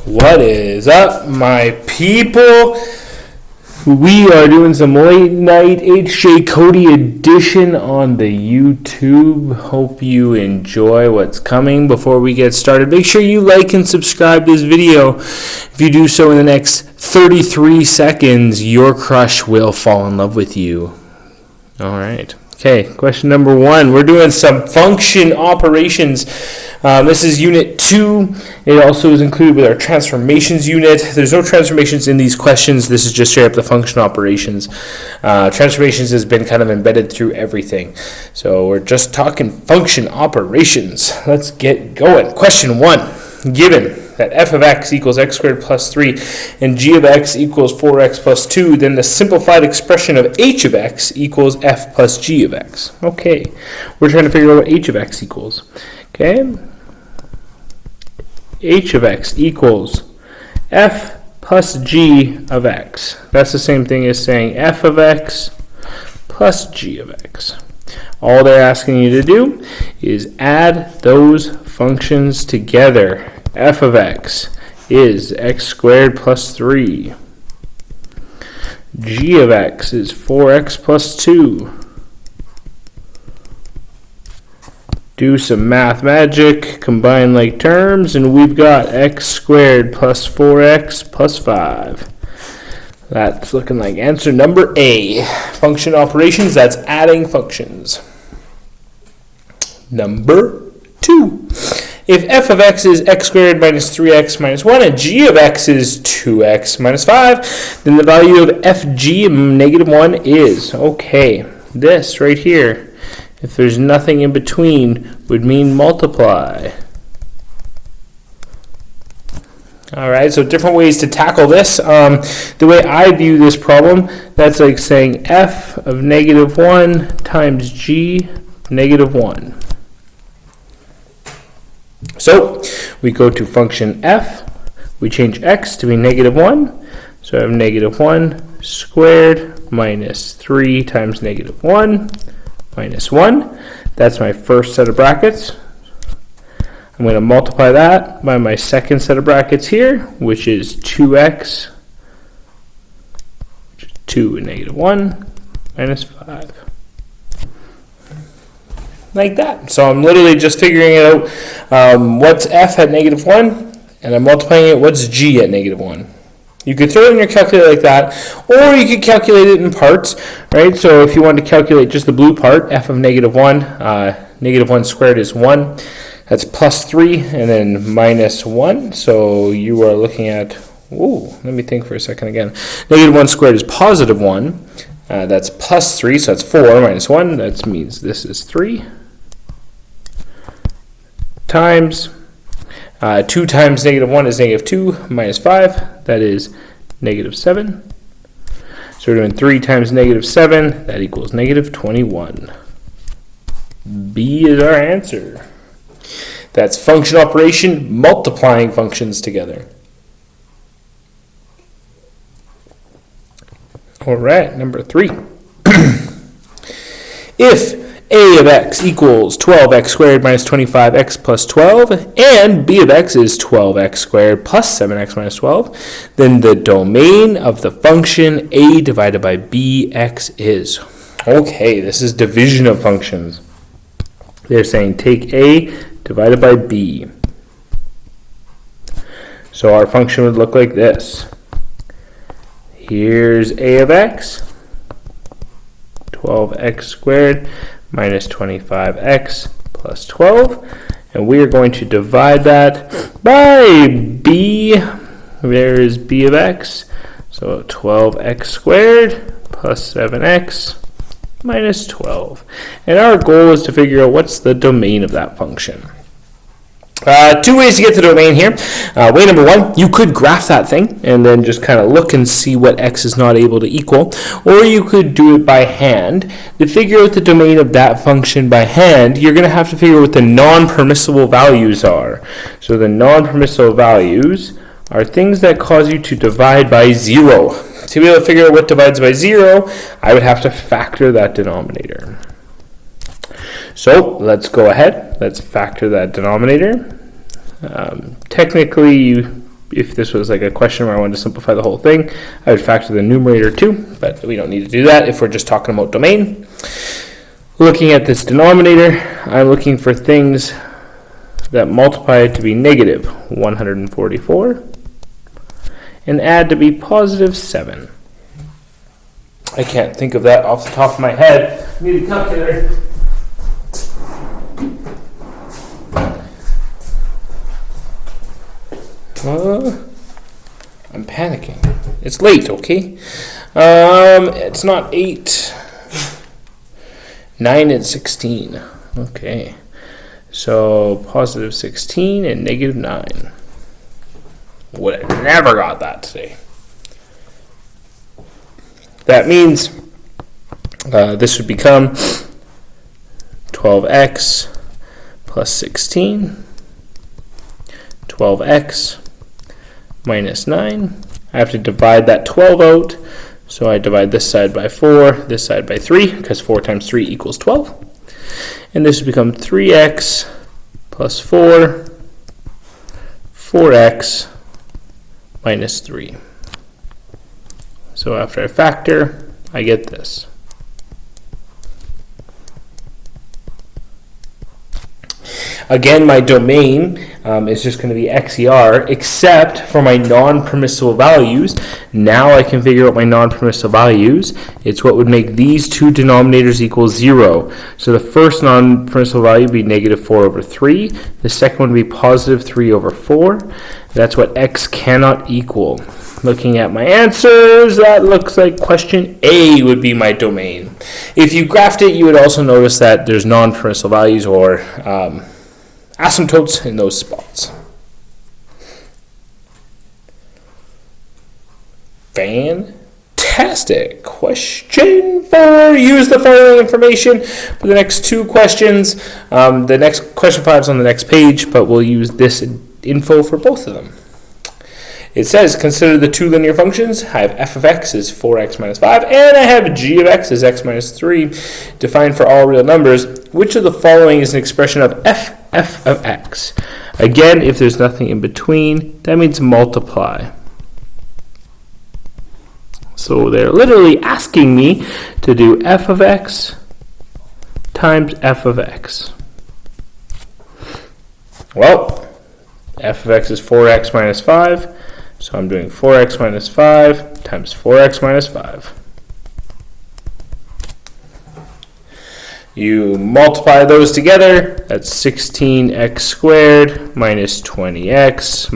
What is up, my people? We are doing some late night HJ Cody edition on the YouTube. Hope you enjoy what's coming. Before we get started, make sure you like and subscribe this video. If you do so in the next 33 seconds, your crush will fall in love with you. All right. Okay, question number 1. We're doing some function operations. This is unit 2. It also is included with our transformations unit. There's no transformations in these questions. This is just straight up the function operations. Transformations has been kind of embedded through everything. So we're just talking function operations. Let's get going. Question 1. Given that f of x equals x squared plus 3 and g of x equals 4x plus 2, then the simplified expression of h of x equals f plus g of x. Okay, we're trying to figure out what h of x equals. Okay, h of x equals f plus g of x. That's the same thing as saying f of x plus g of x. All they're asking you to do is add those functions together. F of x is x squared plus 3. G of x is 4x plus 2. Do some math magic, combine like terms, and we've got x squared plus 4x plus 5. That's looking like answer number A. Function operations, that's adding functions. Number 2. If f of x is x squared minus 3x minus 1 and g of x is 2x minus 5, then the value of fg of negative 1 is, okay, this right here, if there's nothing in between, would mean multiply. Alright, so different ways to tackle this. The way I view this problem, that's like saying f of negative 1 times g of negative 1. So we go to function f, we change x to be negative 1, so I have negative 1 squared minus 3 times negative 1 minus 1. That's my first set of brackets. I'm going to multiply that by my second set of brackets here, which is 2x, which is 2 and negative 1 minus 5. Like that. So I'm literally just figuring it out. What's f at negative 1? And I'm multiplying it. What's g at negative 1? You could throw it in your calculator like that, or you could calculate it in parts, right? So if you want to calculate just the blue part, f of negative 1, negative 1 squared is 1. That's plus 3, and then minus 1. So you are looking at, let me think for a second again. Negative 1 squared is positive 1. That's plus 3, so that's 4 minus 1. That means this is 3. Times 2 times negative 1 is negative 2 minus 5. That is negative 7. So we're doing 3 times negative 7. That equals negative 21. B is our answer. That's function operation, multiplying functions together. All right, number 3. If a of x equals 12x squared minus 25x plus 12, and b of x is 12x squared plus 7x minus 12, then the domain of the function a divided by bx is. Okay, this is division of functions. They're saying take a divided by b. So our function would look like this. Here's a of x, 12x squared minus 25x plus 12, and we are going to divide that by b. There is b of x, so 12x squared plus 7x minus 12. And our goal is to figure out what's the domain of that function. 2 ways to get the domain here. Way number 1, you could graph that thing and then just kind of look and see what x is not able to equal. Or you could do it by hand. To figure out the domain of that function by hand, you're going to have to figure out what the non-permissible values are. So the non-permissible values are things that cause you to divide by 0. To be able to figure out what divides by 0, I would have to factor that denominator. So let's go ahead. Let's factor that denominator. Technically, you if this was like a question where I wanted to simplify the whole thing, I would factor the numerator too, but we don't need to do that if we're just talking about domain. Looking at this denominator, I'm looking for things that multiply to be negative 144 and add to be positive 7. I can't think of that off the top of my head. I need a calculator. I'm panicking. It's late, okay? It's not 8. 9 and 16. Okay. So positive 16 and negative 9. Would have never got that today. That means this would become 12x plus 16, 12x minus 9. I have to divide that 12 out, so I divide this side by 4, this side by 3, because 4 times 3 equals 12. And this would become 3x plus 4, 4x minus 3. So after I factor, I get this. Again, my domain is just going to be XER, except for my non-permissible values. Now I can figure out my non-permissible values. It's what would make these two denominators equal 0. So the first non-permissible value would be negative 4 over 3. The second one would be positive 3 over 4. That's what x cannot equal. Looking at my answers, that looks like question A would be my domain. If you graphed it, you would also notice that there's non-permissible values or asymptotes in those spots. Fantastic. Question 4. Use the following information for the next two questions. The next question 5 is on the next page, but we'll use this info for both of them. It says, consider the two linear functions. I have f of x is 4x minus 5, and I have g of x is x minus 3. Defined for all real numbers. Which of the following is an expression of f of x? Again, if there's nothing in between, that means multiply. So they're literally asking me to do f of x times f of x. Well, f of x is 4x minus 5. So I'm doing 4x minus 5 times 4x minus 5. You multiply those together, that's 16x squared minus 20x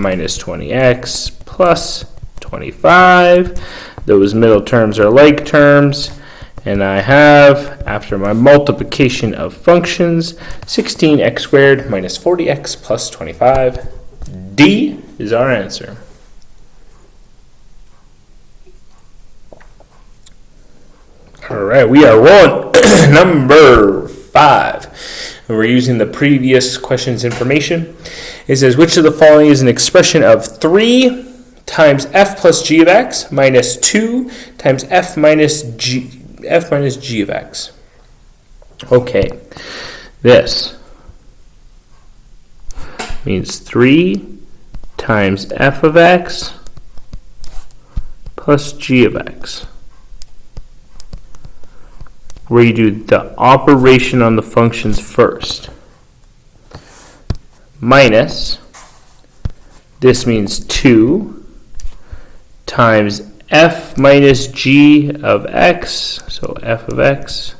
plus 25. Those middle terms are like terms. And I have, after my multiplication of functions, 16x squared minus 40x plus 25. D is our answer. All right, we are on number 5. And we're using the previous question's information. It says, which of the following is an expression of 3 times f plus g of x minus 2 times f minus g of x? Okay, this means 3 times f of x plus g of x, where you do the operation on the functions first, minus, this means 2 times f minus g of x, so f of x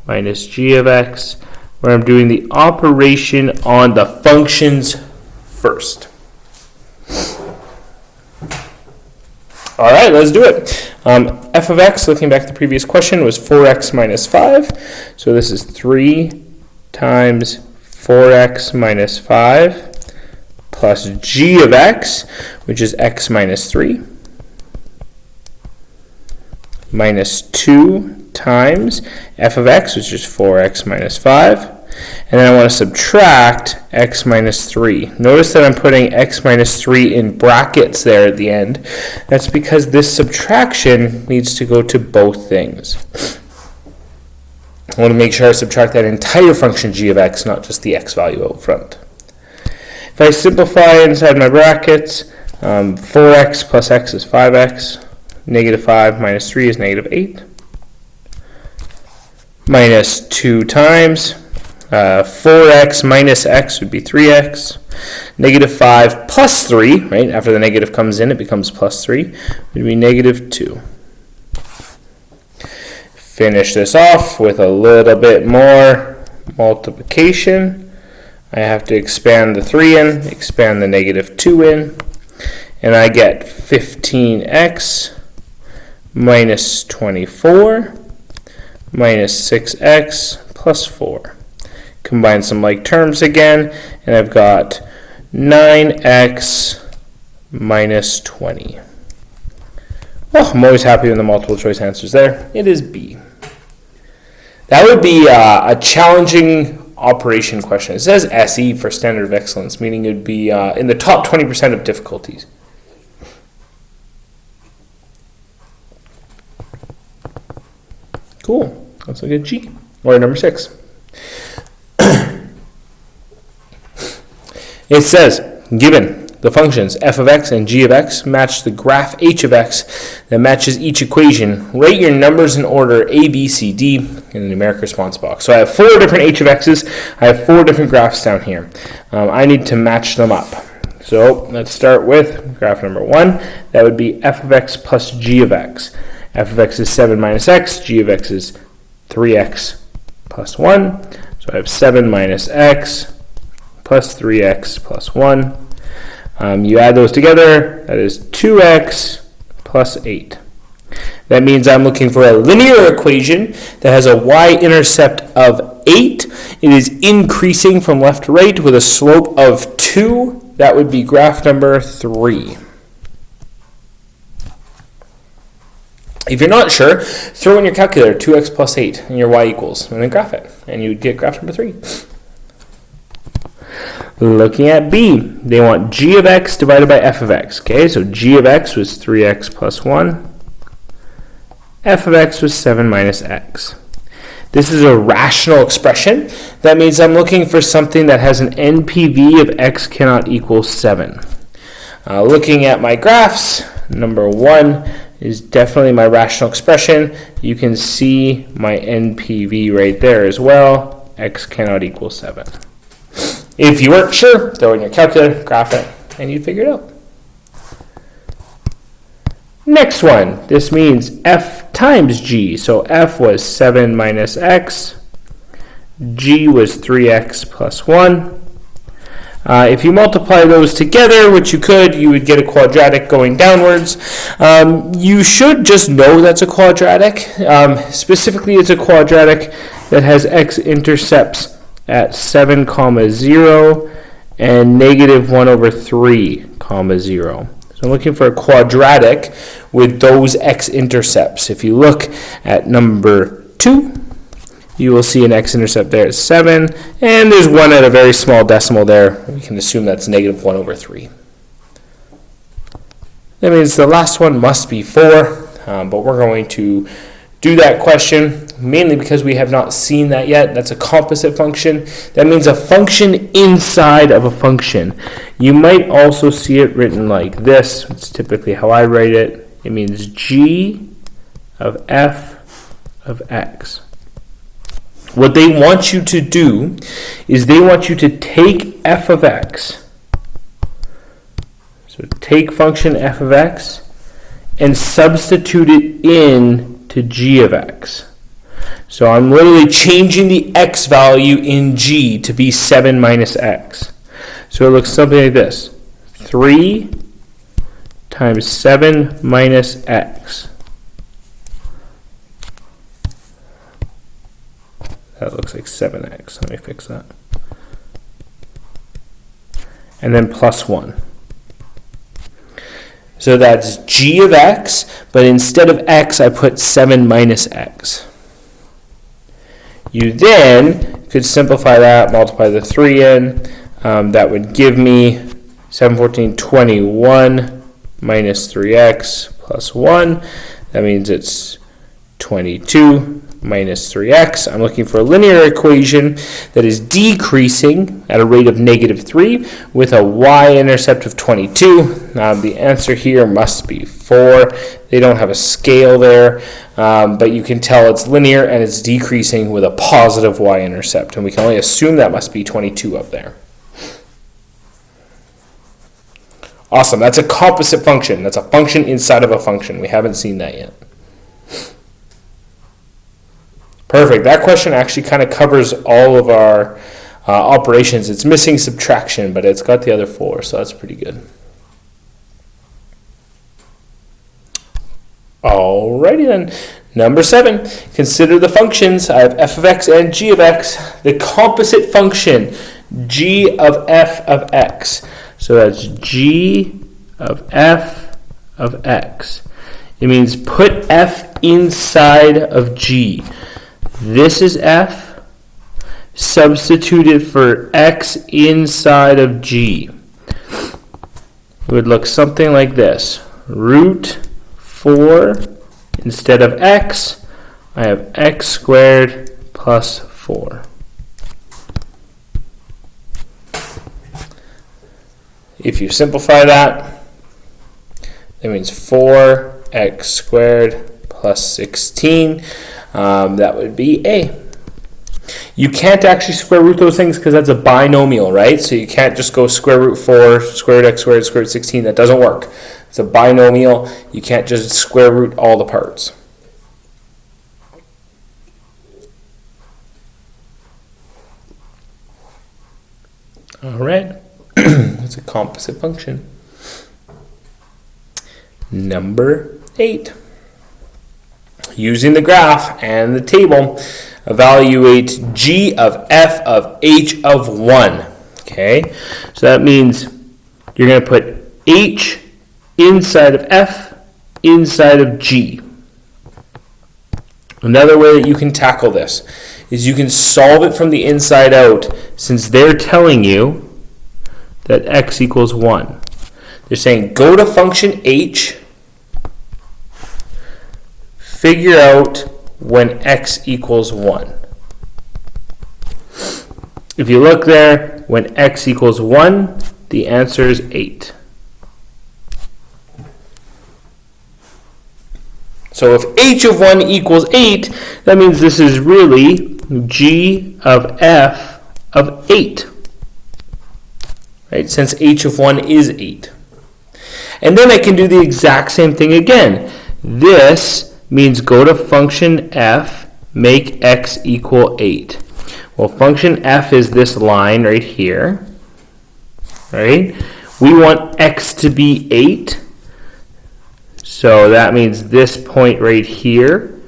minus g of x, where I'm doing the operation on the functions first. All right, let's do it. F of x, looking back at the previous question, was 4x minus 5. So this is 3 times 4x minus 5 plus g of x, which is x minus 3, minus 2 times f of x, which is 4x minus 5. And then I want to subtract x minus 3. Notice that I'm putting x minus 3 in brackets there at the end. That's because this subtraction needs to go to both things. I want to make sure I subtract that entire function g of x, not just the x value out front. If I simplify inside my brackets, 4x plus x is 5x. Negative 5 minus 3 is negative 8. Minus 2 times 4x minus x would be 3x. Negative 5 plus 3, right? After the negative comes in, it becomes plus 3. It would be negative 2. Finish this off with a little bit more multiplication. I have to expand the 3 in, expand the negative 2 in, and I get 15x minus 24 minus 6x plus 4. Combine some like terms again, and I've got 9x minus 20. Oh, I'm always happy when the multiple choice answers there. It is B. That would be a challenging operation question. It says SE for standard of excellence, meaning it would be in the top 20% of difficulties. Cool. Let's look at G, or number 6. It says, given the functions f of x and g of x match the graph h of x that matches each equation, write your numbers in order A, B, C, D in the numeric response box. So I have 4 different h of x's. I have 4 different graphs down here. I need to match them up. So let's start with graph number 1. That would be f of x plus g of x. F of x is 7 minus x. G of x is 3x plus 1. So I have 7 minus x plus 3x plus 1. You add those together, that is 2x plus 8. That means I'm looking for a linear equation that has a y-intercept of 8. It is increasing from left to right with a slope of 2. That would be graph number 3. If you're not sure, throw in your calculator 2x plus 8 and your y equals, and then graph it, and you would get graph number 3. Looking at B, they want g of x divided by f of x. Okay, so g of x was 3x plus 1. F of x was 7 minus x. This is a rational expression. That means I'm looking for something that has an NPV of x cannot equal 7. Looking at my graphs, number 1 is definitely my rational expression. You can see my NPV right there as well. X cannot equal 7. If you weren't sure, throw in your calculator, graph it, and you'd figure it out. Next one, this means f times g. So f was 7 minus x. G was 3x plus 1. If you multiply those together, which you could, you would get a quadratic going downwards. You should just know that's a quadratic. Specifically, it's a quadratic that has x-intercepts at 7, 0 and negative 1 over 3, 0. So I'm looking for a quadratic with those x-intercepts. If you look at number 2, you will see an x-intercept there at 7, and there's 1 at a very small decimal there. We can assume that's negative 1 over 3. That means the last one must be 4, but we're going to do that question mainly because we have not seen that yet. That's a composite function. That means a function inside of a function. You might also see it written like this. It's typically how I write it. It means g of f of x. What they want you to do is they want you to take f of x. So take function f of x and substitute it in to g of x. So I'm literally changing the x value in g to be 7 minus x. So it looks something like this. 3 times 7 minus x. That looks like 7x. Let me fix that. And then plus 1. So that's g of x, but instead of x, I put 7 minus x. You then could simplify that, multiply the 3 in. That would give me 7, 14, 21 minus 3x plus 1. That means it's 22 minus 3x. I'm looking for a linear equation that is decreasing at a rate of negative 3 with a y-intercept of 22. The answer here must be 4. They don't have a scale there, but you can tell it's linear and it's decreasing with a positive y-intercept, and we can only assume that must be 22 up there. Awesome, that's a composite function. That's a function inside of a function. We haven't seen that yet. Perfect. That question actually kind of covers all of our operations. It's missing subtraction, but it's got the other 4, so that's pretty good. Alrighty then. Number 7. Consider the functions. I have f of x and g of x. The composite function, g of f of x. So that's g of f of x. It means put f inside of g. This is f, substituted for x inside of g. It would look something like this. Root 4, instead of x, I have x squared plus 4. If you simplify that, that means 4x squared plus 16. That would be A. You can't actually square root those things because that's a binomial, right? So you can't just go square root 4, square root x squared, square root 16. That doesn't work. It's a binomial. You can't just square root all the parts. All right. That's a composite function. Number 8. Using the graph and the table, evaluate g of f of h of 1. Okay, so that means you're going to put h inside of f inside of g. Another way that you can tackle this is you can solve it from the inside out, since they're telling you that x equals 1. They're saying go to function h, figure out when x equals 1. If you look there, when x equals 1, the answer is 8. So if h of 1 equals 8, that means this is really g of f of 8. Right? Since h of 1 is 8. And then I can do the exact same thing again. This means go to function f, make x equal 8. Well, function f is this line right here. Right? We want x to be 8. So that means this point right here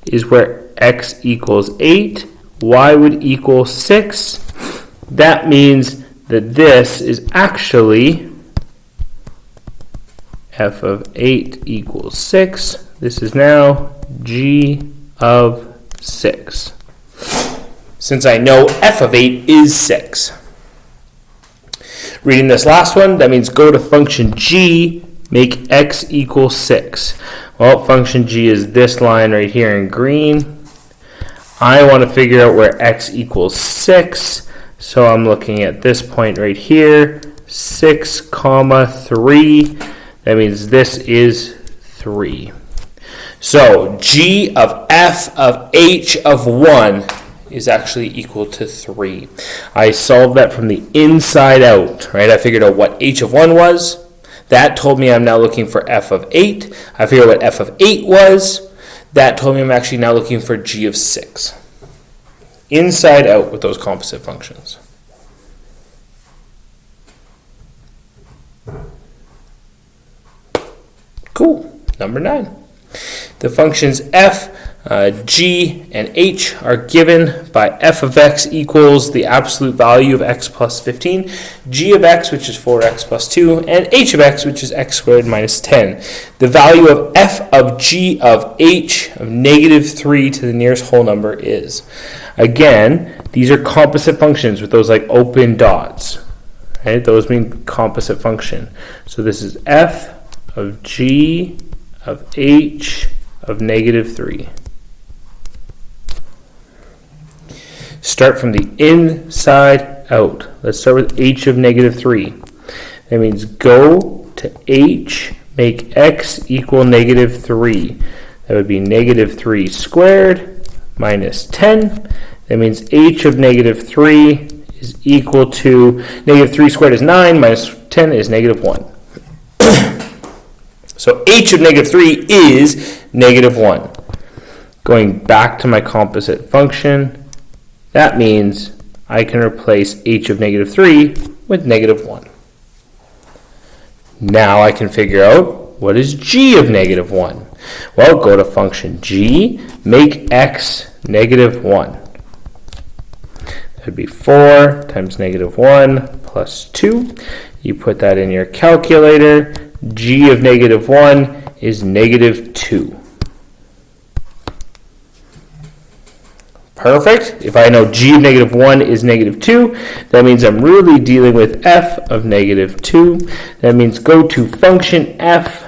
is where x equals 8. Y would equal 6. That means that this is actually f of 8 equals 6. This is now g of 6. Since I know f of 8 is 6. Reading this last one, that means go to function g, make x equal 6. Well, function g is this line right here in green. I want to figure out where x equals 6. So I'm looking at this point right here, 6, 3. That means this is 3. So g of f of h of 1 is actually equal to 3. I solved that from the inside out, right? I figured out what h of 1 was. That told me I'm now looking for f of 8. I figured out what f of 8 was. That told me I'm actually now looking for g of 6. Inside out with those composite functions. Cool. Number 9. The functions f, g, and h are given by f of x equals the absolute value of x plus 15, g of x, which is 4x plus 2, and h of x, which is x squared minus 10. The value of f of g of h of negative 3 to the nearest whole number is. Again, these are composite functions with those like open dots. Right? Those mean composite function. So this is f of g of h of negative 3. Start from the inside out. Let's start with h of negative 3. That means go to h make x equal negative 3. That would be negative 3 squared minus 10. That means h of negative 3 is equal to negative 3 squared is 9 minus 10 is negative 1. So h of negative 3 is negative 1. Going back to my composite function, that means I can replace h of negative 3 with negative 1. Now I can figure out what is g of negative 1. Well, go to function g, make x negative 1. That would be 4 times negative 1 plus 2. You put that in your calculator. G of negative 1 is negative 2. Perfect. If I know g of negative 1 is negative 2, that means I'm really dealing with f of negative 2. That means go to function f,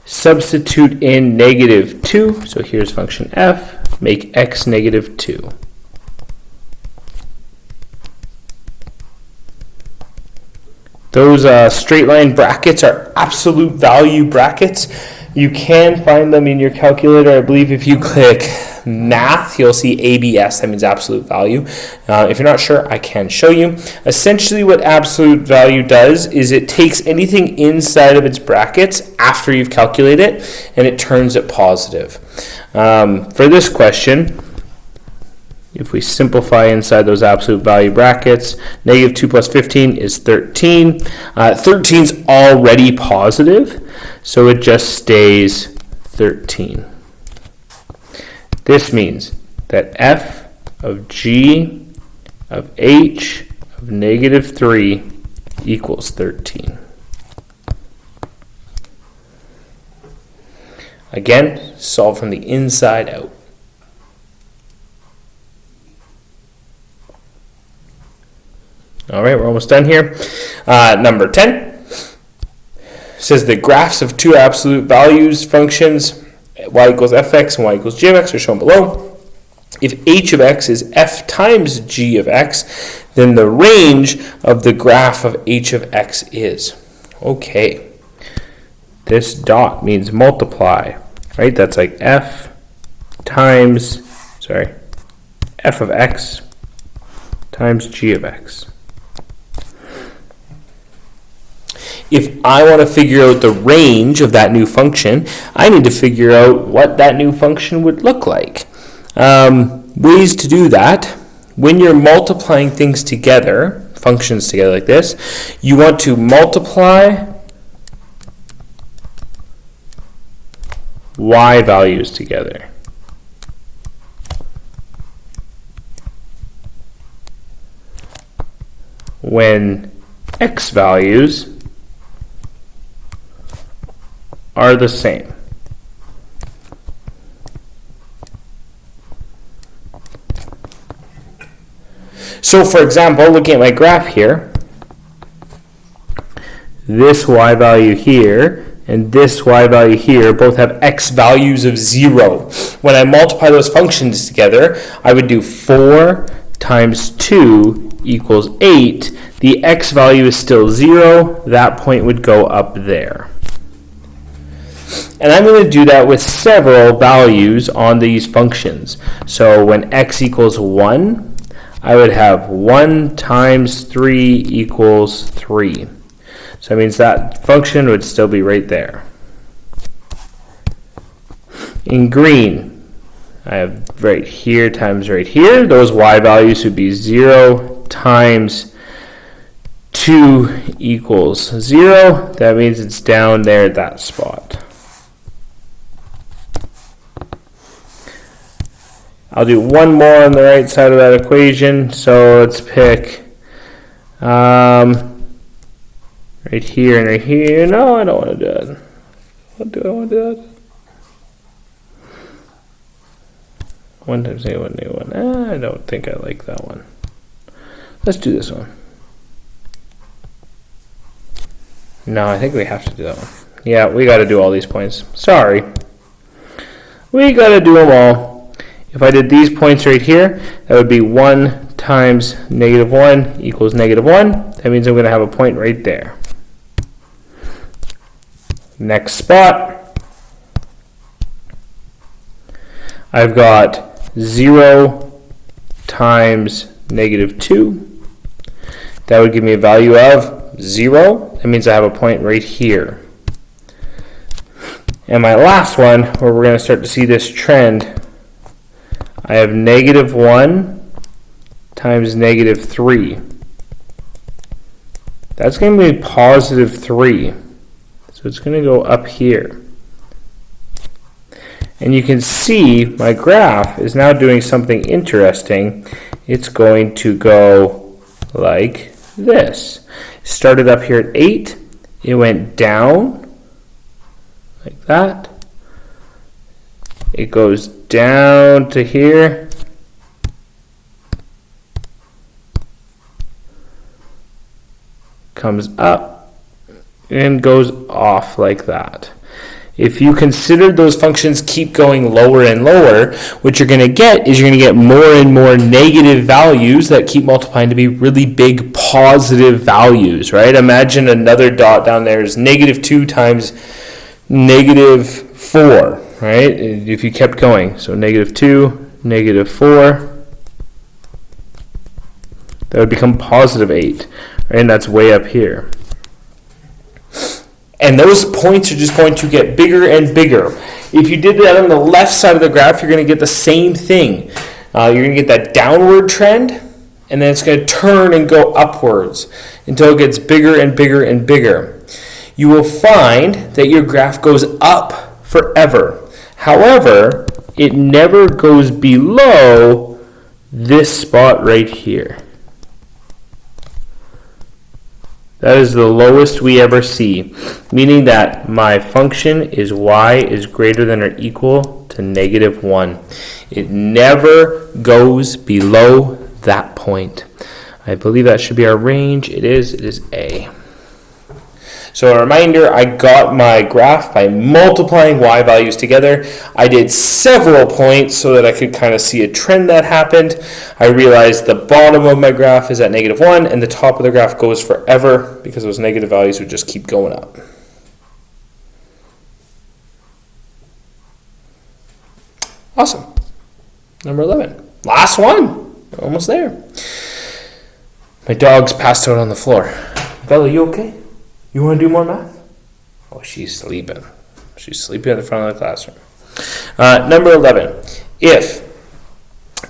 substitute in negative 2. So here's function f, make x negative 2. Those straight line brackets are absolute value brackets. You can find them in your calculator. I believe if you click math, you'll see ABS. That means absolute value. If you're not sure, I can show you. Essentially what absolute value does is it takes anything inside of its brackets after you've calculated it, and it turns it positive. For this question, if we simplify inside those absolute value brackets, negative 2 plus 15 is 13. 13 is already positive, so it just stays 13. This means that f of g of h of negative 3 equals 13. Again, solve from the inside out. All right, we're almost done here. Number 10 says the graphs of two absolute values functions, y equals fx and y equals g of x, are shown below. If h of x is f times g of x, then the range of the graph of h of x is. Okay, this dot means multiply, right? That's like f of x times g of x. If I want to figure out the range of that new function, I need to figure out what that new function would look like. Ways to do that: when you're multiplying things together, functions together like this, you want to multiply y values together. When x values are the same. So for example, looking at my graph here, this y value here and this y value here both have x values of 0. When I multiply those functions together, I would do 4 times 2 equals 8. The x value is still 0. That point would go up there. And I'm going to do that with several values on these functions. So when x equals 1, I would have 1 times 3 equals 3. So that means that function would still be right there. In green, I have right here times right here. Those y values would be 0 times 2 equals 0. That means it's down there at that spot. I'll do one more on the right side of that equation. So let's pick right here and right here. No, I don't want to do that. What do I want to do that? 1 times a1, a1. I don't think I like that one. Let's do this one. No, I think we have to do that one. Yeah, we got to do all these points. Sorry. We got to do them all. If I did these points right here, that would be 1 times -1 equals -1. That means I'm going to have a point right there. Next spot, I've got 0 times negative 2. That would give me a value of 0. That means I have a point right here. And my last one, where we're going to start to see this trend, I have negative 1 times negative 3. That's going to be positive 3. So it's going to go up here. And you can see my graph is now doing something interesting. It's going to go like this. It started up here at 8. It went down like that. It goes down to here. Comes up and goes off like that. If you consider those functions keep going lower and lower, what you're going to get is you're going to get more and more negative values that keep multiplying to be really big positive values, right? Imagine another dot down there is negative 2 times negative 4, right? If you kept going. So negative 2, negative 4, that would become positive 8, right? And that's way up here. And those points are just going to get bigger and bigger. If you did that on the left side of the graph, you're going to get the same thing. You're going to get that downward trend, and then it's going to turn and go upwards until it gets bigger and bigger and bigger. You will find that your graph goes up forever. However, it never goes below this spot right here. That is the lowest we ever see, meaning that my function is y is greater than or equal to negative 1. It never goes below that point. I believe that should be our range. It is A. So a reminder, I got my graph by multiplying y values together. I did several points so that I could kind of see a trend that happened. I realized the bottom of my graph is at negative 1 and the top of the graph goes forever because those negative values would just keep going up. Awesome. Number 11. Last one. We're almost there. My dog's passed out on the floor. Bella, you okay? You want to do more math? Oh, she's sleeping. She's sleeping at the front of the classroom. Number 11. If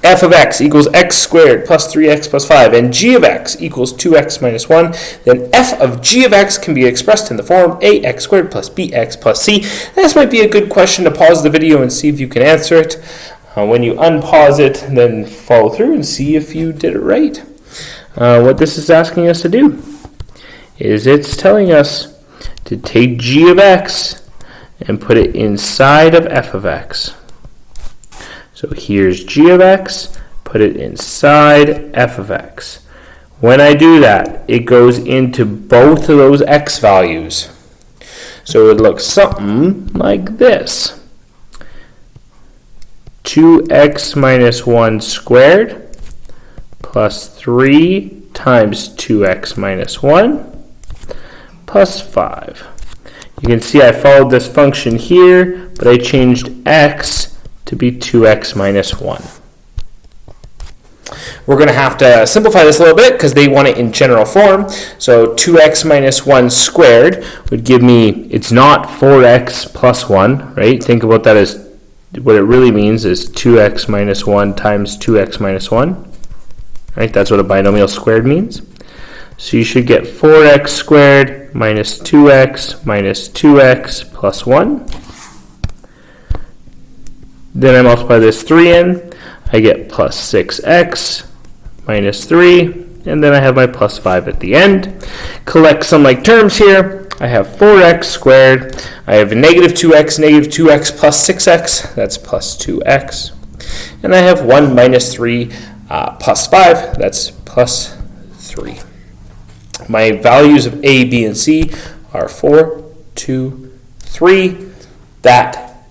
f of x equals x squared plus 3x plus 5 and g of x equals 2x minus 1, then f of g of x can be expressed in the form ax squared plus bx plus c. This might be a good question to pause the video and see if you can answer it. When you unpause it, then follow through and see if you did it right. What this is asking us to do is it's telling us to take g of x and put it inside of f of x. So here's g of x, put it inside f of x. When I do that, it goes into both of those x values. So it looks something like this. 2x minus 1 squared plus 3 times 2x minus 1 plus 5. You can see I followed this function here, but I changed x to be 2x minus 1. We're going to have to simplify this a little bit because they want it in general form. So 2x minus 1 squared would give me, it's not 4x plus 1, right? Think about that as what it really means is 2x minus 1 times 2x minus 1. Right? That's what a binomial squared means. So you should get 4x squared minus 2x plus 1. Then I multiply this 3 in. I get plus 6x minus 3. And then I have my plus 5 at the end. Collect some like terms here. I have 4x squared. I have negative 2x plus 6x. That's plus 2x. And I have 1 minus 3 plus 5. That's plus 3. My values of A, B, and C are 4, 2, 3. That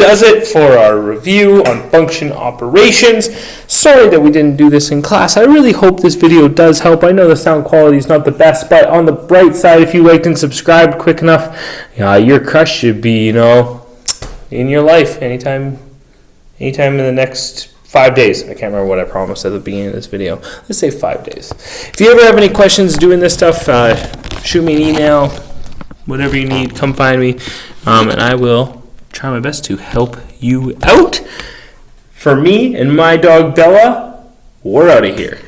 does it for our review on function operations. Sorry that we didn't do this in class. I really hope this video does help. I know the sound quality is not the best, but on the bright side, if you liked and subscribed quick enough, your crush should be, in your life anytime in the next 5 days. I can't remember what I promised at the beginning of this video. Let's say 5 days. If you ever have any questions doing this stuff, shoot me an email. Whatever you need, come find me, and I will try my best to help you out. For me and my dog Bella, we're out of here.